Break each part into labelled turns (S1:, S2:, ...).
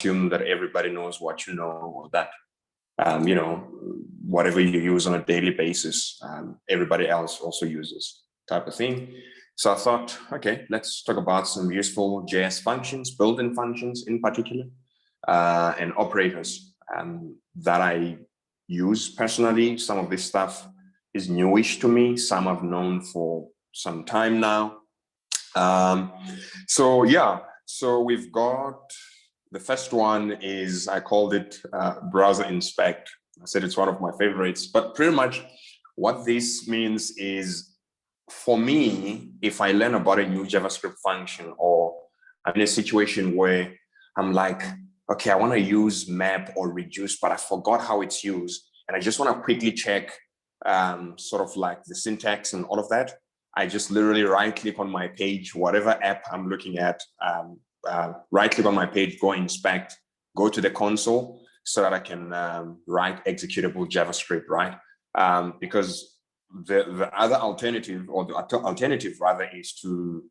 S1: assume that everybody knows what you know, or that, whatever you use on a daily basis, everybody else also uses, type of thing. So I thought, okay, let's talk about some useful JS functions, built-in functions in particular, and operators that I use personally. Some of this stuff is newish to me. Some I've known for some time now. So we've got, the first one is, I called it browser inspect. I said it's one of my favorites, but pretty much what this means is, for me, if I learn about a new JavaScript function, or I'm in a situation where I'm like, okay, I want to use map or reduce, but I forgot how it's used, and I just want to quickly check sort of like the syntax and all of that, I just literally right click on my page, whatever app I'm looking at, right click on my page, go inspect, go to the console so that I can write executable JavaScript, right? Because the other alternative, or the alternative rather, is to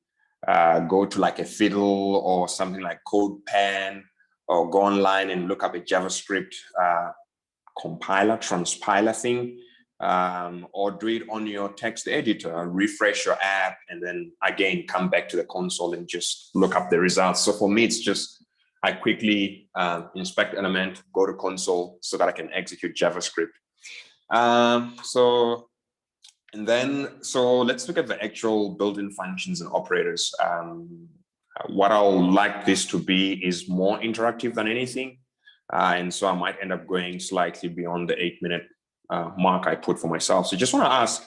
S1: go to like a Fiddle or something like CodePen, or go online and look up a JavaScript compiler, transpiler thing, or do it on your text editor, refresh your app, and then again come back to the console and just look up the results. So for me, it's just, I quickly inspect element, go to console so that I can execute JavaScript. So let's look at the actual built-in functions and operators. What I'll like this to be is more interactive than anything. And so I might end up going slightly beyond the 8-minute mark I put for myself. So just want to ask,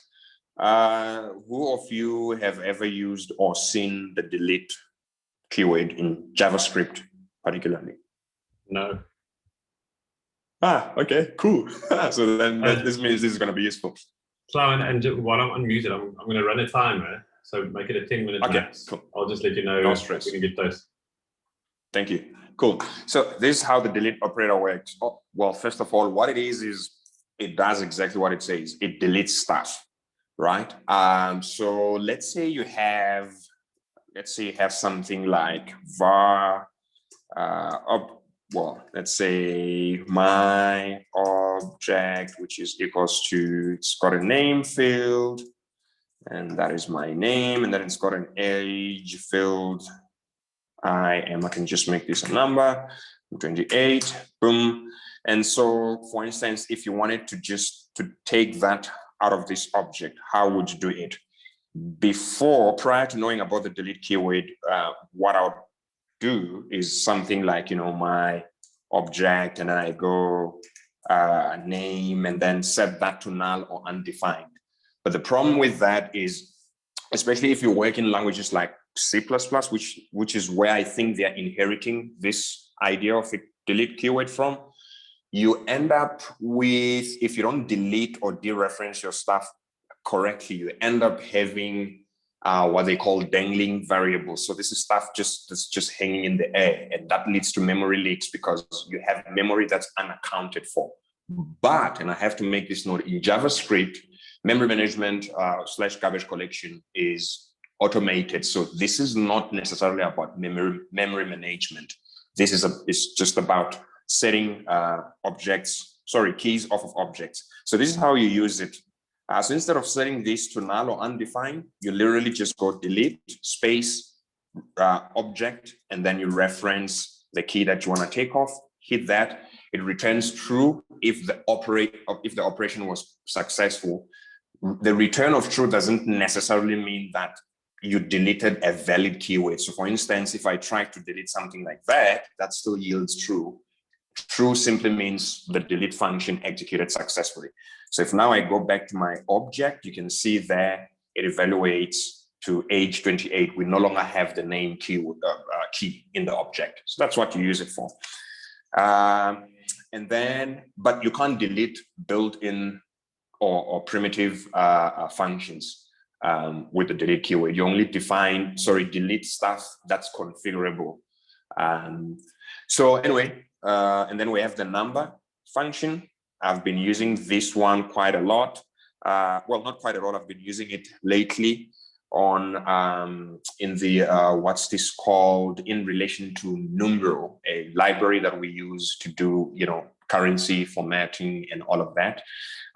S1: who of you have ever used or seen the delete keyword in JavaScript particularly?
S2: No.
S1: Okay, cool. So then this means this is going to be useful.
S2: So, and while I'm unmuted, I'm going to run a timer. So make it a 10-minute max.
S1: Cool.
S2: I'll just let you know.
S1: No stress.
S2: We can get those.
S1: Thank you. Cool. So this is how the delete operator works. Oh, well, first of all, what it is it does exactly what it says. It deletes stuff, right? So let's say you have something like var, let's say my object, which is equals to, it's got a name field, and that is my name, and then it's got an age field. I can just make this a number, 28, boom. And so, for instance, if you wanted to take that out of this object, how would you do it? Prior to knowing about the delete keyword, what I would do is something like, my object, and then I go name, and then set that to null or undefined. But the problem with that is, especially if you work in languages like C++, which is where I think they're inheriting this idea of a delete keyword from, you end up with, if you don't delete or dereference your stuff correctly, you end up having what they call dangling variables. So this is stuff that's just hanging in the air, and that leads to memory leaks because you have memory that's unaccounted for. But, and I have to make this note, in JavaScript, memory management / garbage collection is automated. So this is not necessarily about memory management. This is it's just about setting keys off of objects. So this is how you use it. So instead of setting this to null or undefined, you literally just go delete space object, and then you reference the key that you want to take off, hit that. It returns true if the operation was successful. The return of true doesn't necessarily mean that you deleted a valid keyword. So for instance, if I try to delete something like that, that still yields true. True simply means the delete function executed successfully. So if now I go back to my object, you can see there it evaluates to age 28. We no longer have the name key in the object. So that's what you use it for. But you can't delete built-in or primitive functions with the delete keyword. You only delete stuff that's configurable. So anyway, and then we have the number function. I've been using this one quite a lot. Well, not quite a lot. I've been using it lately. on in the what's this called, in relation to Numbro, a library that we use to do, you know, currency formatting and all of that.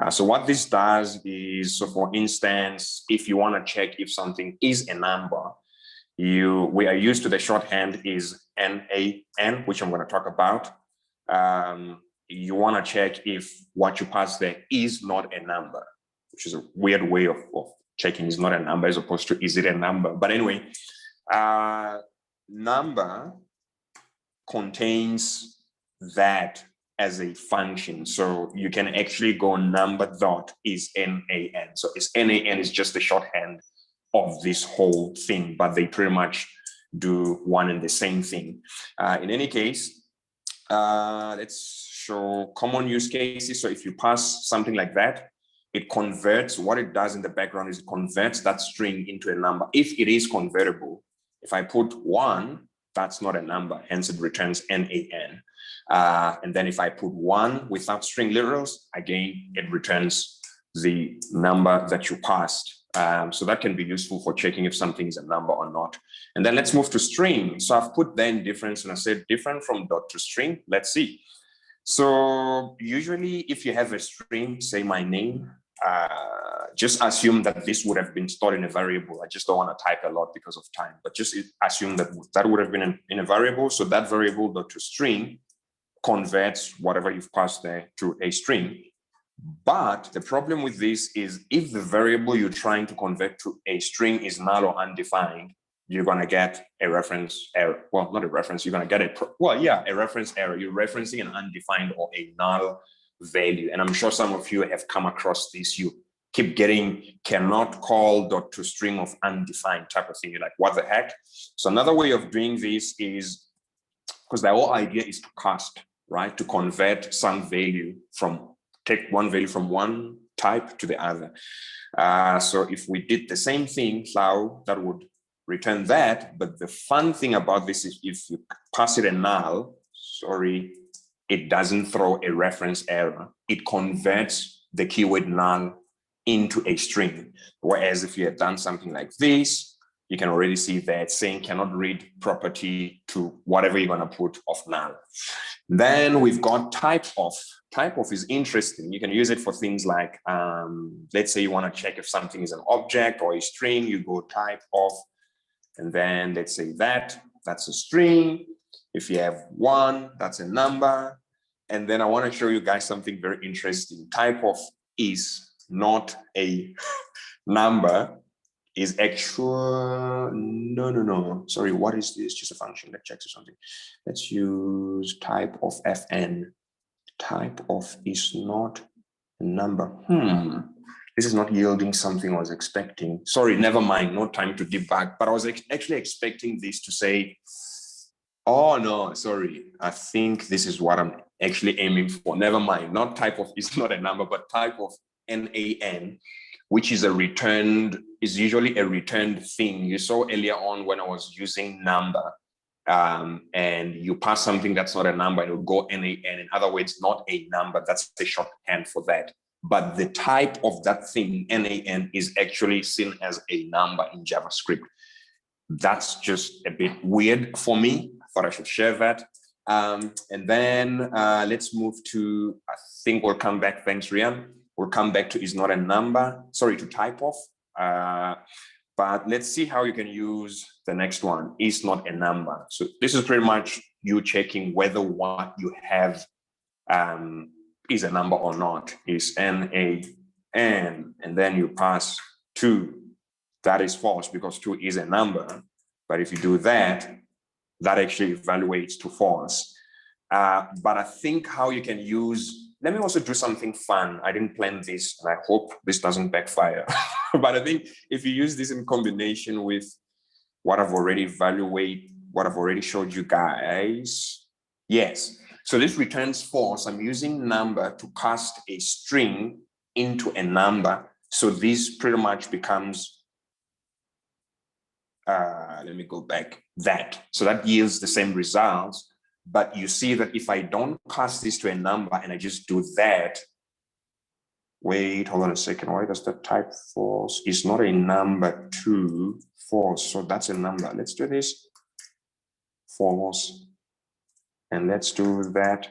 S1: So what this does is, so for instance, if you want to check if something is a number, we are used to the shorthand is NaN, which I'm going to talk about. You want to check if what you pass there is not a number, which is a weird way of checking is not a number as opposed to is it a number. But anyway, number contains that as a function. So you can actually go number dot is NaN. So it's NaN is just the shorthand of this whole thing, but they pretty much do one and the same thing. In any case, let's show common use cases. So if you pass something like that, it converts, what it does in the background is it converts that string into a number. If it is convertible, if I put 1, that's not a number, hence it returns NaN. And then if I put 1 without string literals, again, it returns the number that you passed. So that can be useful for checking if something is a number or not. And then let's move to string. So I've put then difference and I said different from dot to string. Let's see. So usually if you have a string, say my name, just assume that this would have been stored in a variable. I just don't want to type a lot because of time, but just assume that that would have been in a variable. So that variable dot to string converts whatever you've passed there to a string. But the problem with this is if the variable you're trying to convert to a string is null or undefined, you're going to get a reference error. Well, not a reference, you're going to get a reference error. You're referencing an undefined or a null value. And I'm sure some of you have come across this. You keep getting cannot call dot to string of undefined type of thing. You're like, what the heck? So another way of doing this is, because the whole idea is to cast, right? To convert some value from, take one value from one type to the other. So if we did the same thing, Cloud, that would return that. But the fun thing about this is if you pass it a null, sorry, it doesn't throw a reference error. It converts the keyword null into a string. Whereas if you had done something like this, you can already see that saying cannot read property to whatever you're going to put of null. Then we've got type of. Type of is interesting. You can use it for things like, let's say you want to check if something is an object or a string, you go type of, and then let's say that's a string. If you have 1, that's a number. And then I want to show you guys something very interesting. Type of is not a number, is actual, no. Sorry, what is this? Just a function that checks or something. Let's use type of fn. Type of is not a number. This is not yielding something I was expecting. Sorry, never mind, no time to debug. But I was actually expecting this to say, oh no, sorry. I think this is what I'm actually aiming for. Never mind, not type of is not a number, but type of NaN, which is is usually a returned thing. You saw earlier on when I was using number, and you pass something that's not a number, it will go NaN. In other words, not a number. That's the shorthand for that. But the type of that thing, NaN, is actually seen as a number in JavaScript. That's just a bit weird for me. I thought I should share that. And then let's move to, I think we'll come back. Thanks, Rian. We'll come back to is not a number. Sorry, to type of. But let's see how you can use the next one, is not a number. So this is pretty much you checking whether what you have is a number or not. Is NaN, and then you pass 2. That is false because 2 is a number. But if you do that, that actually evaluates to false. But I think how you can use, let me also do something fun. I didn't plan this, and I hope this doesn't backfire. But I think if you use this in combination with what I've already what I've already showed you guys, yes. So this returns false. I'm using number to cast a string into a number. So this pretty much becomes, let me go back, that. So that yields the same results. But you see that if I don't cast this to a number and I just do that, Wait, hold on a second. Why does the type false? It's not a number 2, false. So that's a number. Let's do this. False. And let's do that.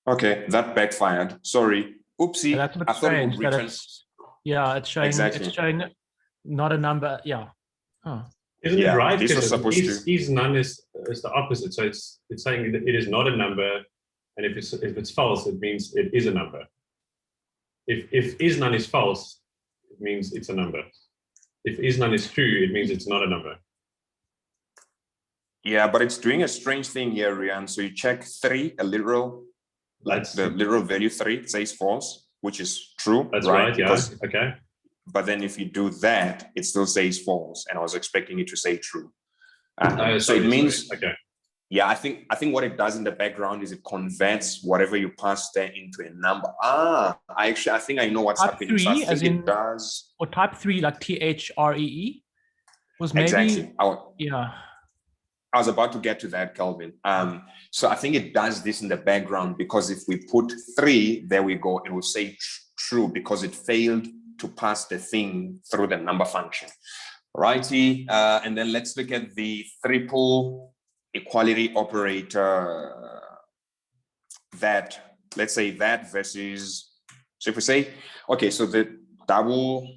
S1: Okay, that backfired. Sorry. Oopsie.
S3: That's a bit
S1: I thought it would
S3: strange that
S1: return.
S3: yeah, it's showing
S1: Exactly.
S3: it's showing not a number. Yeah. Oh.
S2: Isn't
S1: Yeah,
S2: it right?
S1: this was
S2: Because
S1: supposed to-
S2: is none is the opposite. So it's saying that it is not a number, and if it's false, it means it is a number. If is none is false, it means it's a number. If is none is true, it means it's not a number.
S1: Yeah, but it's doing a strange thing here, Rian. So you check 3, a literal, like
S2: That's
S1: the literal value 3, it says false, which is true.
S2: that's right. Yeah.
S1: Because-
S2: Okay.
S1: but then if you do that, it still says false. And I was expecting it to say true. So
S2: Sorry,
S1: it means,
S2: okay.
S1: yeah, I think what it does in the background is it converts whatever you pass there into a number. I think I know what's
S3: Type
S1: happening. So I
S3: 3,
S1: think
S3: as
S1: it
S3: in-
S1: does.
S3: Or type 3, like THREE, was maybe
S1: Exactly.
S3: yeah.
S1: I was about to get to that, Kelvin. So I think it does this in the background because if we put 3, there we go, it will say true because it failed to pass the thing through the number function. Righty, and then let's look at the triple equality operator. That, let's say that versus, so if we say, okay, so the double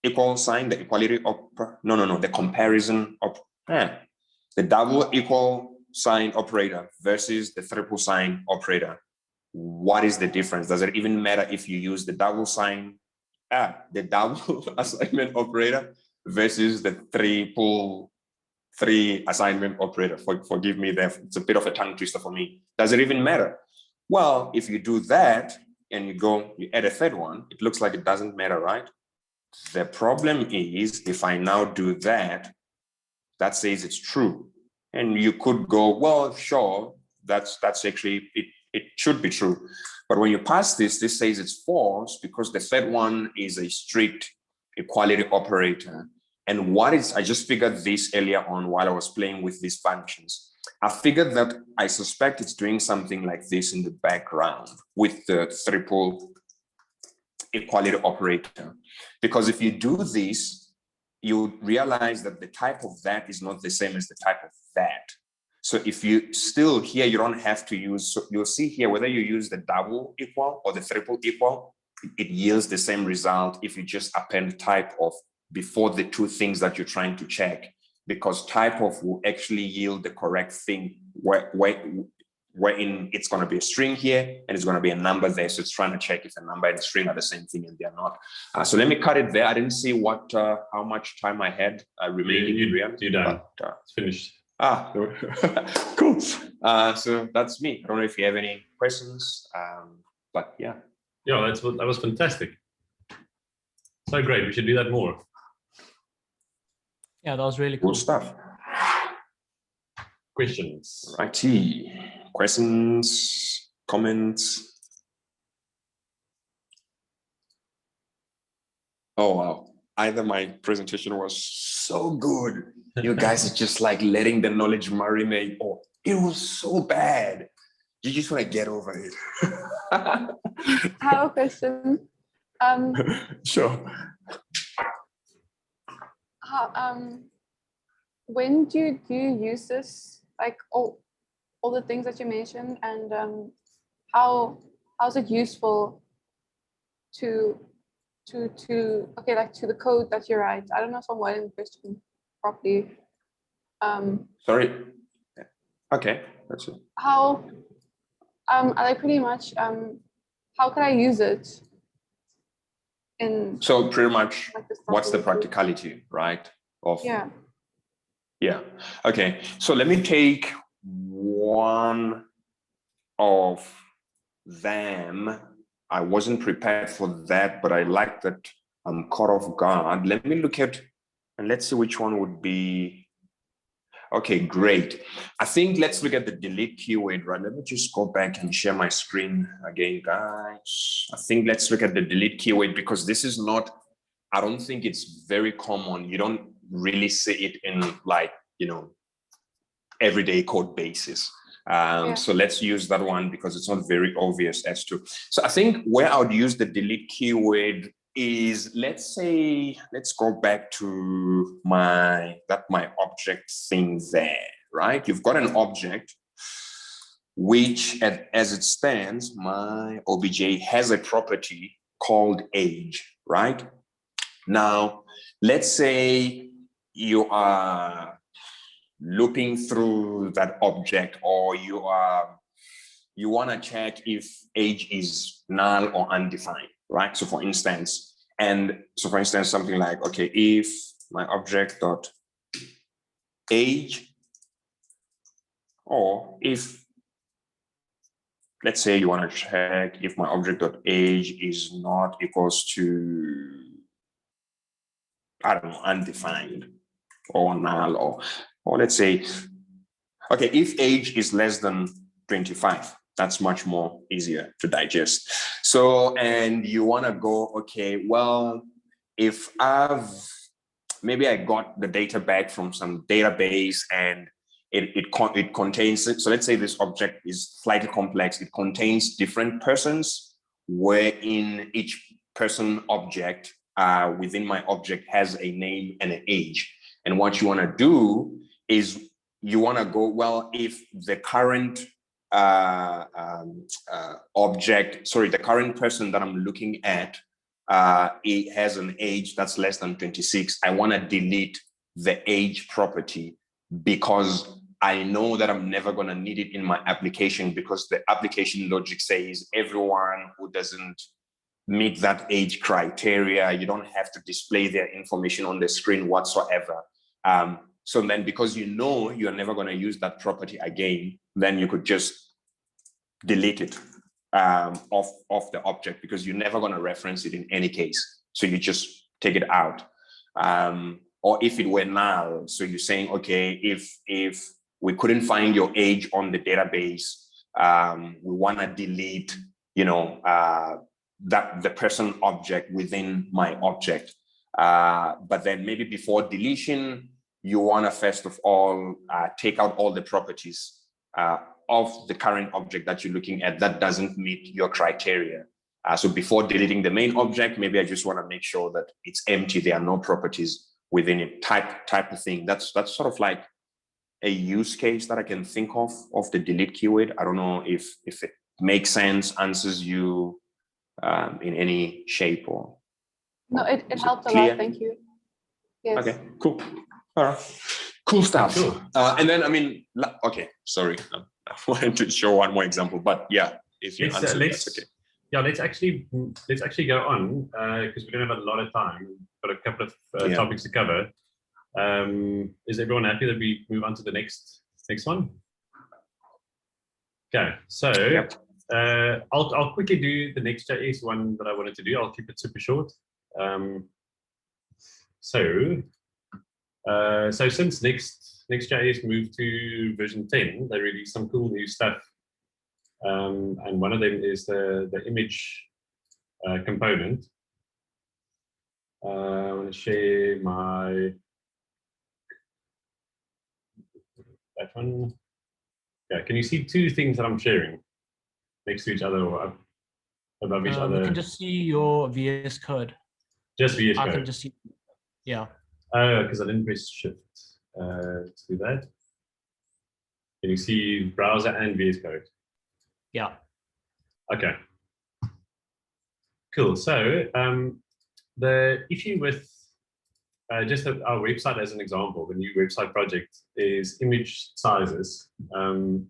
S1: equal sign, the equality the comparison of, the double equal sign operator versus the triple sign operator. What is the difference? Does it even matter if you use the double sign, the double assignment operator versus the triple 3 assignment operator? Forgive me there, it's a bit of a tongue twister for me. Does it even matter? Well, if you do that and you add a third one, it looks like it doesn't matter, right? The problem is if I now do that, that says it's true. And you could go, well, sure, that's actually, it should be true. But when you pass this says it's false because the third one is a strict equality operator. And I just figured this earlier on while I was playing with these functions. I figured that I suspect it's doing something like this in the background with the triple equality operator. Because if you do this, you realize that the type of that is not the same as the type of that. So if you still here, you don't have to use, so you'll see here, whether you use the double equal or the triple equal, it yields the same result if you just append type of before the 2 things that you're trying to check, because type of will actually yield the correct thing wherein it's going to be a string here and it's going to be a number there. So it's trying to check if a number and a string are the same thing and they're not. So let me cut it there. I didn't see how much time I had remaining.
S2: You're done. It's finished.
S1: Cool. So that's me. I don't know if you have any questions, but yeah.
S2: Yeah, that was fantastic. So great. We should do that more.
S3: Yeah, that was really cool.
S1: Cool stuff.
S2: Questions?
S1: Righty. Questions, comments. Oh, wow. Either my presentation was so good. You guys are just like letting the knowledge marinate, or it was so bad. You just want to get over it.
S4: I have a question.
S1: Sure.
S4: When do you use this? Like all the things that you mentioned, and how is it useful to the code that you write? I don't know if I'm writing the question properly.
S1: Sorry. Okay, that's it.
S4: How like pretty much how can I use it in,
S1: So pretty much,
S4: like, the
S1: what's the
S4: stuff?
S1: practicality, right?
S4: Yeah.
S1: Yeah. Okay. So let me take one of them. I wasn't prepared for that, but I like that I'm caught off guard. Let me look at, and let's see which one would be. Okay, great. I think let's look at the delete keyword, right? Let me just go back and share my screen again, guys. I think let's look at the delete keyword because this is not, I don't think it's very common. You don't really see it in, like, everyday code basis. So let's use that one because it's not very obvious as to. So I think where I would use the delete keyword is, let's say, let's go back to my object thing there, right? You've got an object which, as it stands, my OBJ has a property called age, right? Now, let's say you are looping through that object, or you want to check if age is null or undefined, right? So for instance, something like, okay, if my object dot age, or if, let's say you want to check if my object dot age is not equals to, I don't know, undefined or null, or let's say, okay, if age is less than 25, that's much more easier to digest. So, and you want to go, okay, well, if maybe I got the data back from some database and it contains, so let's say this object is slightly complex. It contains different persons, wherein each person object within my object has a name and an age. And what you want to do is you want to go, well, if the current the current person that I'm looking at, it has an age that's less than 26, I want to delete the age property because I know that I'm never going to need it in my application, because the application logic says everyone who doesn't meet that age criteria, you don't have to display their information on the screen whatsoever. So then, because you know you're never going to use that property again, then you could just delete it off the object, because you're never going to reference it in any case. So you just take it out. Or if it were null, so you're saying, okay, if we couldn't find your age on the database, we want to delete, that the person object within my object. But then maybe before deletion, you want to first of all take out all the properties of the current object that you're looking at that doesn't meet your criteria. So before deleting the main object, maybe I just want to make sure that it's empty. There are no properties within it, type of thing. That's sort of like a use case that I can think of the delete keyword. I don't know if it makes sense, answers you in any shape or.
S4: No, it helped a
S1: clear?
S4: lot. Thank you. Yes.
S1: Okay, cool. All right, cool stuff.
S2: Cool.
S1: And then, I mean, okay, sorry, I wanted to show one more example, but yeah, if you answer, that's okay.
S2: Yeah, let's actually go on because we don't have a lot of time. We've got a couple of topics to cover. Is everyone happy that we move on to the next one? Okay, so I'll quickly do the Next.js one that I wanted to do. I'll keep it super short. So since Next.js moved to version 10, they released some cool new stuff. And one of them is the image component. I want to share that one. Yeah, can you see two things that I'm sharing next to each other or above each other?
S3: You can just see your VS Code.
S2: Just VS Code.
S3: I can just see. Yeah.
S2: Oh, because I didn't press Shift to do that. Can you see browser and VS Code?
S3: Yeah.
S2: Okay. Cool. So the issue with just our website as an example, the new website project, is image sizes. And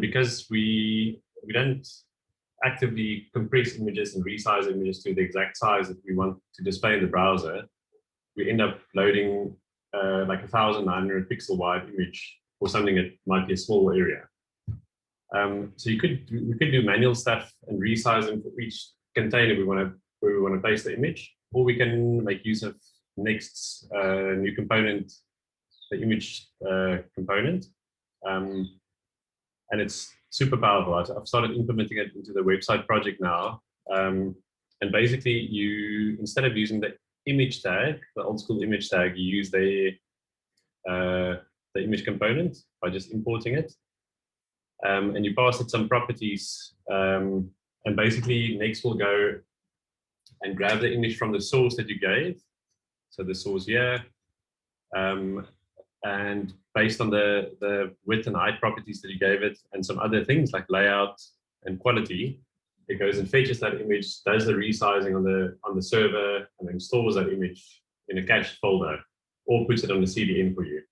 S2: because we don't actively compress images and resize images to the exact size that we want to display in the browser, we end up loading like 1,900 pixel wide image for something that might be a small area. So we could do manual stuff and resize them for each container where we want to paste the image, or we can make use of Next's new component, the image component, and it's super powerful. I've started implementing it into the website project now, and basically you, instead of using the image tag, the old school image tag, you use the image component by just importing it. and you pass it some properties, and basically Next will go and grab the image from the source that you gave. So the source here, and based on the width and height properties that you gave it, and some other things like layout and quality, it goes and fetches that image, does the resizing on the server, and then stores that image in a cached folder, or puts it on the CDN for you.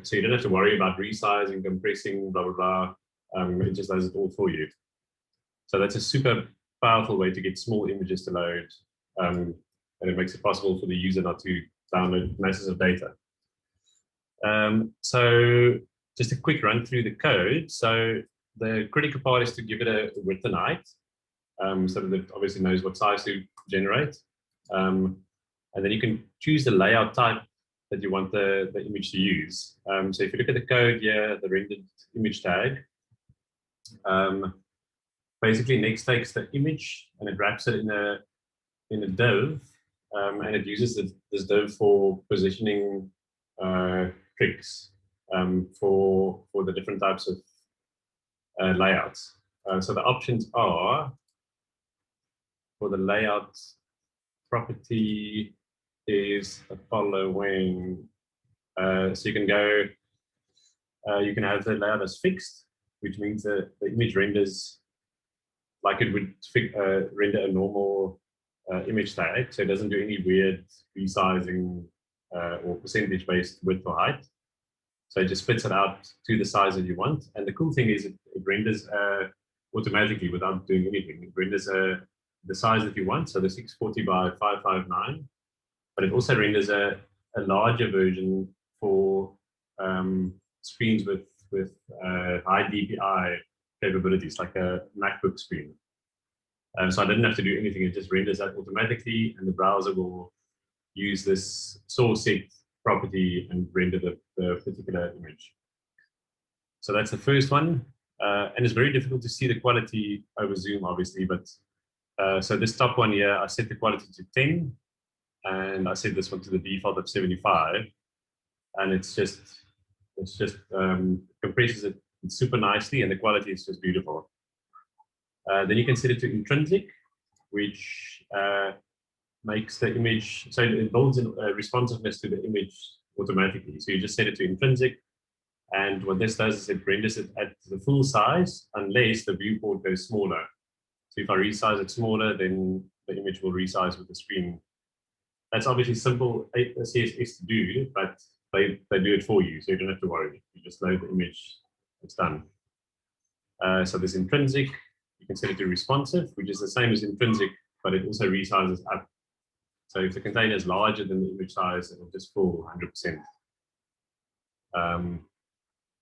S2: So you don't have to worry about resizing, compressing, blah, blah, blah. It just does it all for you. So that's a super powerful way to get small images to load. And it makes it possible for the user not to download masses of data. So just a quick run through the code. So the critical part is to give it a width and height, so that it obviously knows what size to generate. And then you can choose the layout type that you want the image to use. So if you look at the code here, the rendered image tag, basically Next takes the image and it wraps it in a div, and it uses this div for positioning tricks for the different types of layouts. So the options are, for the layout property is the following. So you can go, you can have the layout as fixed, which means that the image renders like it would render a normal image tag. So it doesn't do any weird resizing or percentage-based width or height. So it just spits it out to the size that you want. And the cool thing is it renders automatically without doing anything. It renders the size that you want, so the 640 by 559. But it also renders a larger version for screens with high DPI capabilities, like a MacBook screen. So I didn't have to do anything. It just renders that automatically, and the browser will use this source set property and render the particular image. So that's the first one. And it's very difficult to see the quality over Zoom, obviously, but so this top one here, I set the quality to 10, and I set this one to the default of 75, and it's just compresses it super nicely, and the quality is just beautiful. Then you can set it to intrinsic, which makes the image, so it builds in responsiveness to the image automatically. So you just set it to intrinsic, and what this does is it renders it at the full size unless the viewport goes smaller. So if I resize it smaller, then the image will resize with the screen. That's obviously simple CSS to do, but they do it for you, so you don't have to worry. You just load the image, it's done. So this intrinsic, you can set it to responsive, which is the same as intrinsic, but it also resizes up. So if the container is larger than the image size, it will just full 100%.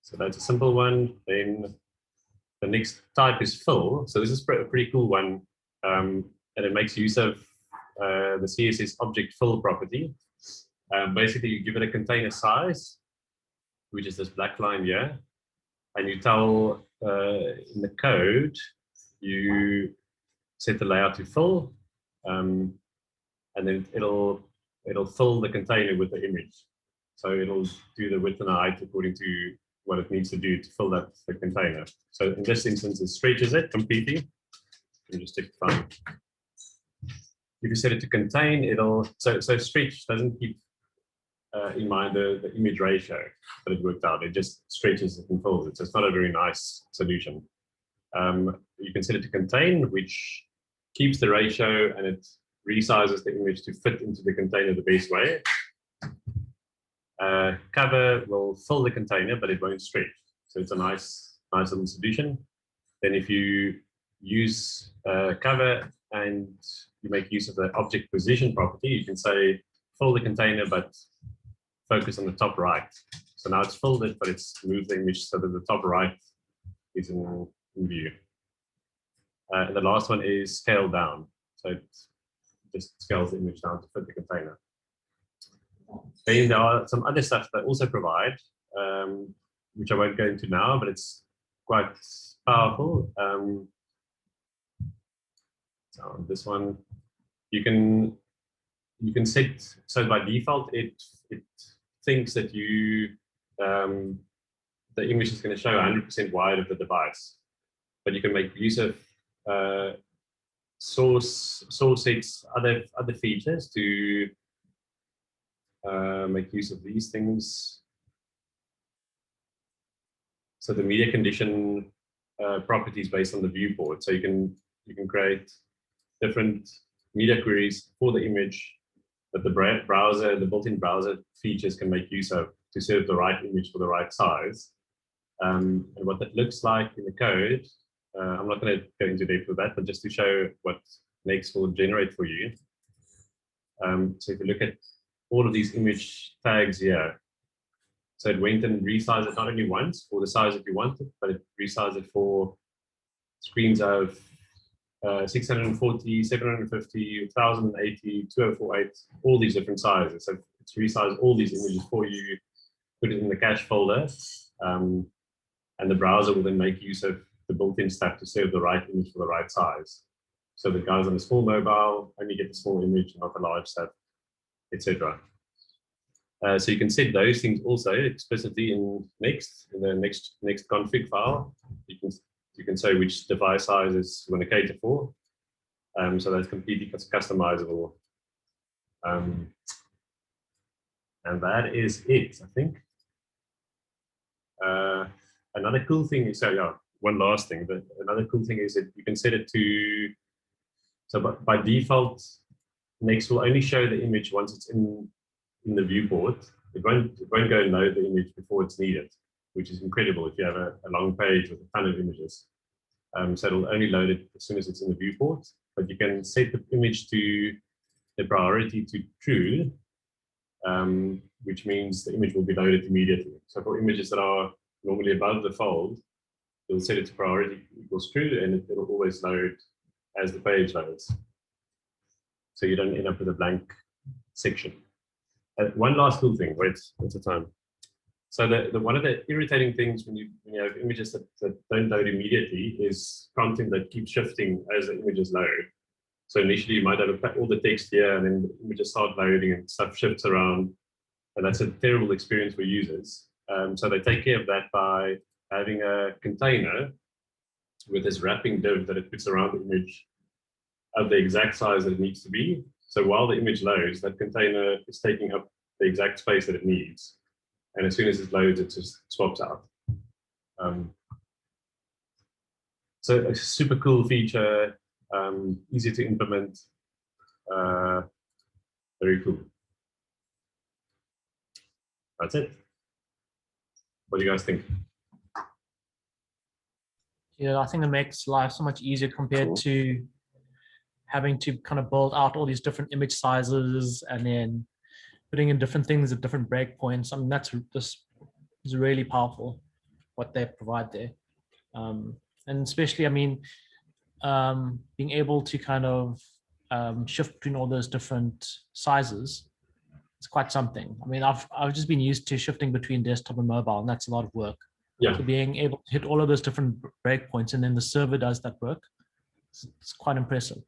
S2: So that's a simple one. Then the next type is fill. So this is a pretty cool one, and it makes use of the CSS object fill property. Basically, you give it a container size, which is this black line here, and you tell in the code, you set the layout to fill, and then it'll fill the container with the image. So it'll do the width and the height according to what it needs to do to fill the container. So in this instance, it stretches it completely. Let me just take the time. If you set it to contain, it'll, so stretch doesn't keep in mind the image ratio that it worked out. It just stretches it and fills it. So it's not a very nice solution. You can set it to contain, which keeps the ratio and it resizes the image to fit into the container the best way. Cover will fill the container, but it won't stretch. So it's a nice little solution. Then if you use cover and you make use of the object position property, you can say fill the container, but focus on the top right. So now it's filled it, but it's moved the image so that the top right is in view. And the last one is scale down. So it just scales the image down to fit the container. Then there are some other stuff that also provide, which I won't go into now, but it's quite powerful. So on this one, you can set, so by default, it thinks that you the image is going to show 100% wide of the device, but you can make use of source sets, other features to make use of these things. So the media condition properties based on the viewport. So you can create different media queries for the image that the browser, the built-in browser features can make use of to serve the right image for the right size. And what that looks like in the code, I'm not going to go into depth with that, but just to show what Next will generate for you. So if you look at all of these image tags here, so it went and resized it not only once for the size that you wanted, but it resized it for screens of 640, 750, 1080, 2048, all these different sizes. So it's resized all these images for you, put it in the cache folder, and the browser will then make use of the built-in stuff to serve the right image for the right size. So the guys on the small mobile only get the small image, not the large stuff, etc. So you can set those things also explicitly in Next, in the next config file. You can say which device sizes you want to cater for. So that's completely customizable. And that is it, I think. Another cool thing is, so yeah, one last thing, but another cool thing is that you can set it to, so by default, Next will only show the image once it's in the viewport. It won't go and load the image before it's needed, which is incredible if you have a long page with a ton of images. So it'll only load it as soon as it's in the viewport, but you can set the image to the priority to true, which means the image will be loaded immediately. So for images that are normally above the fold, you'll set it to priority equals true, and it'll always load as the page loads. So you don't end up with a blank section. One last cool thing, wait, what's the time? So the one of the irritating things when you have images that don't load immediately is content that keeps shifting as the images load. So initially you might have all the text here, and then the images start loading and stuff shifts around, and that's a terrible experience for users. So they take care of that by having a container with this wrapping div that it puts around the image of the exact size that it needs to be. So while the image loads, that container is taking up the exact space that it needs. And as soon as it loads, it just swaps out. So a super cool feature, easy to implement, very cool. That's it. What do you guys think?
S3: Yeah, I think it makes life so much easier compared to having to kind of build out all these different image sizes and then putting in different things at different breakpoints. I mean, this is really powerful what they provide there. And especially, I mean, being able to kind of shift between all those different sizes, it's quite something. I mean, I've just been used to shifting between desktop and mobile, and that's a lot of work.
S2: Yeah.
S3: So being able to hit all of those different breakpoints and then the server does that work, it's quite impressive.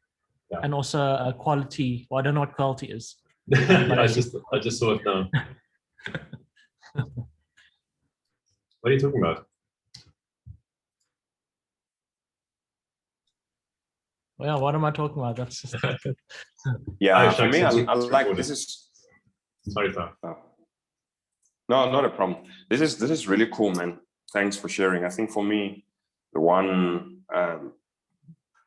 S3: Yeah. And also quality. Well, I don't know what quality is.
S2: I just saw it now. What are you talking about?
S3: Well, what am I talking about? That's just
S1: yeah. For me, I like this is.
S2: Sorry, sir.
S1: No, not a problem. This is really cool, man. Thanks for sharing. I think for me, the one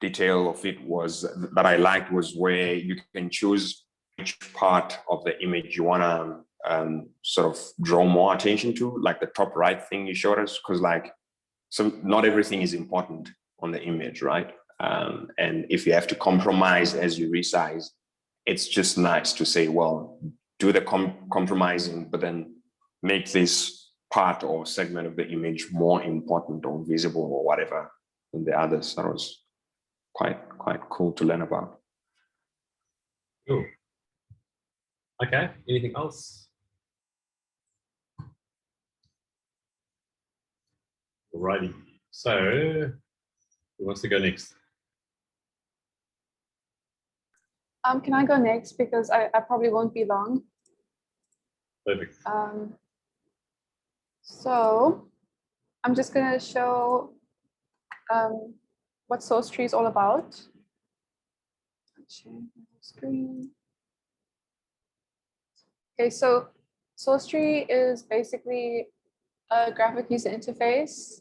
S1: detail of it was that I liked was where you can choose which part of the image you want to sort of draw more attention to, like the top right thing you showed us, because like not everything is important on the image, right? And if you have to compromise as you resize, it's just nice to say, well, do the compromising, but then make this part or segment of the image more important or visible or whatever than the others. That was quite cool to learn about.
S2: Cool. Okay, anything else? Alrighty, so who wants to go next?
S4: Can I go next, because I probably won't be long.
S2: Perfect.
S4: So I'm just going to show what source tree is all about. Share my screen. Okay, so source tree is basically a graphic user interface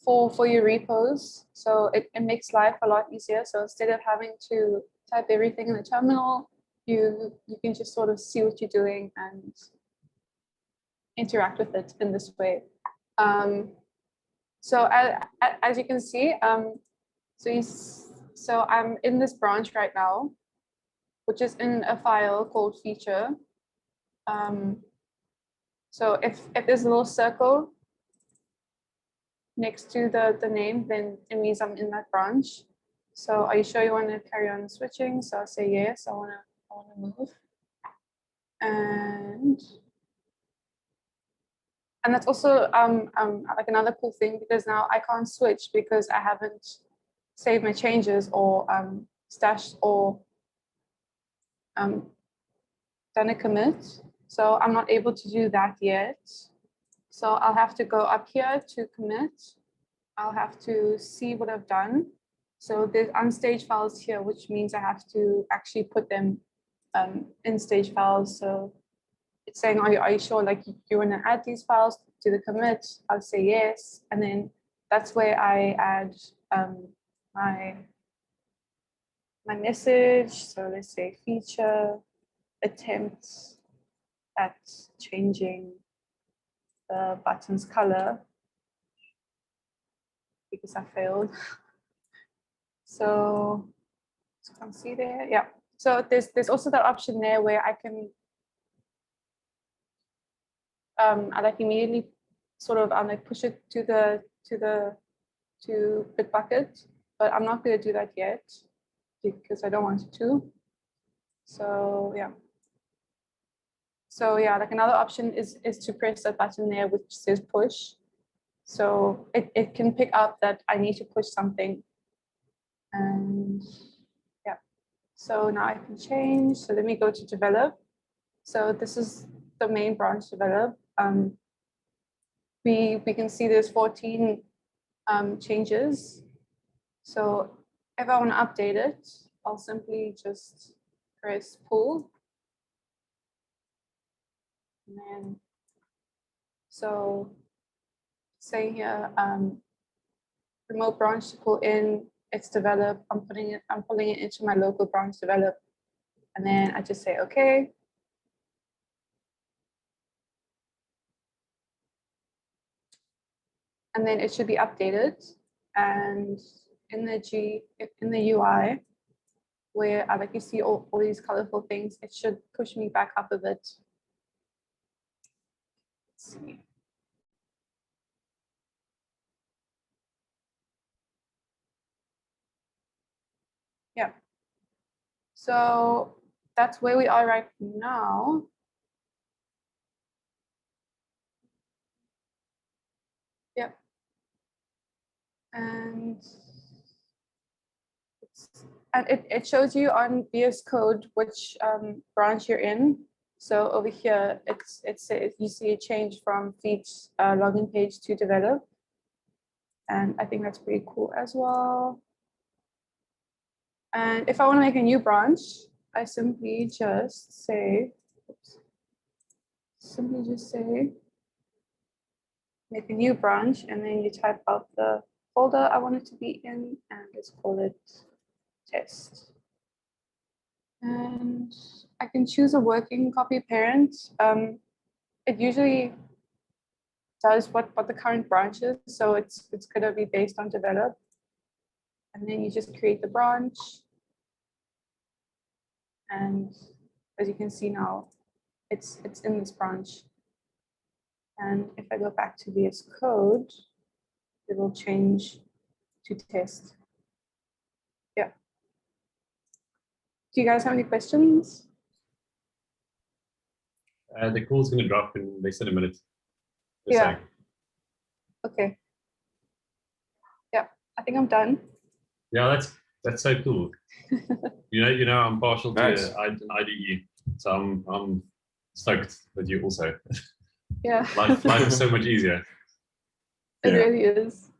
S4: for your repos. So it makes life a lot easier. So instead of having to type everything in the terminal, you can just sort of see what you're doing and interact with it in this way. So as you can see, so I'm in this branch right now, which is in a file called feature. So if there's a little circle next to the name, then it means I'm in that branch. So are you sure you want to carry on switching? So I'll say yes, I want to move. And that's also like another cool thing, because now I can't switch because I haven't saved my changes or stashed or done a commit. So I'm not able to do that yet. So I'll have to go up here to commit. I'll have to see what I've done. So there's unstaged files here, which means I have to actually put them in stage files. So it's saying, are you sure like you want to add these files to the commit? I'll say yes. And then that's where I add my message. So let's say feature attempts at changing the button's color because I failed. So you can see there, yeah. So there's also that option there where I can I like immediately sort of like push it to Bitbucket, but I'm not going to do that yet because I don't want to. So yeah. So yeah, like another option is to press that button there which says push. So it can pick up that I need to push something. And yeah, so now I can change. So let me go to develop. So this is the main branch develop. We can see there's 14 changes. So if I want to update it, I'll simply just press pull. And then, so say here, remote branch to pull in, it's developed. I'm pulling it into my local branch develop. And then I just say, okay. And then it should be updated. And in the UI, where like you see all these colorful things, it should push me back up a bit. Let's see. Yeah. So that's where we are right now. Yeah. And it shows you on VS Code which branch you're in. So over here, it says you see a change from feed login page to develop. And I think that's pretty cool as well. And if I want to make a new branch, I simply just say, make a new branch, and then you type out the folder I want it to be in, and let's call it test. And I can choose a working copy parent. It usually does what the current branch is, so it's going to be based on develop. And then you just create the branch. And as you can see now, it's in this branch. And if I go back to VS Code, it will change to test. Yeah. Do you guys have any questions?
S2: The call's going to drop in less than a minute.
S4: Yeah. Okay. Yeah, I think I'm done.
S2: Yeah, that's so cool. you know, I'm partial
S1: Nice.
S2: to an IDE, so I'm stoked with you also.
S4: Yeah.
S2: Life is so much easier.
S4: It
S1: Yeah.
S4: really is.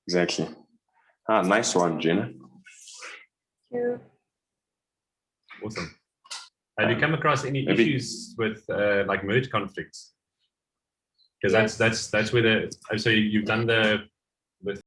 S1: Exactly. Ah, nice one, Gina.
S4: Thank you.
S2: Awesome. Have you come across any
S1: maybe-
S2: issues with like merge conflicts? Because
S4: Yes.
S2: that's where the so you've done the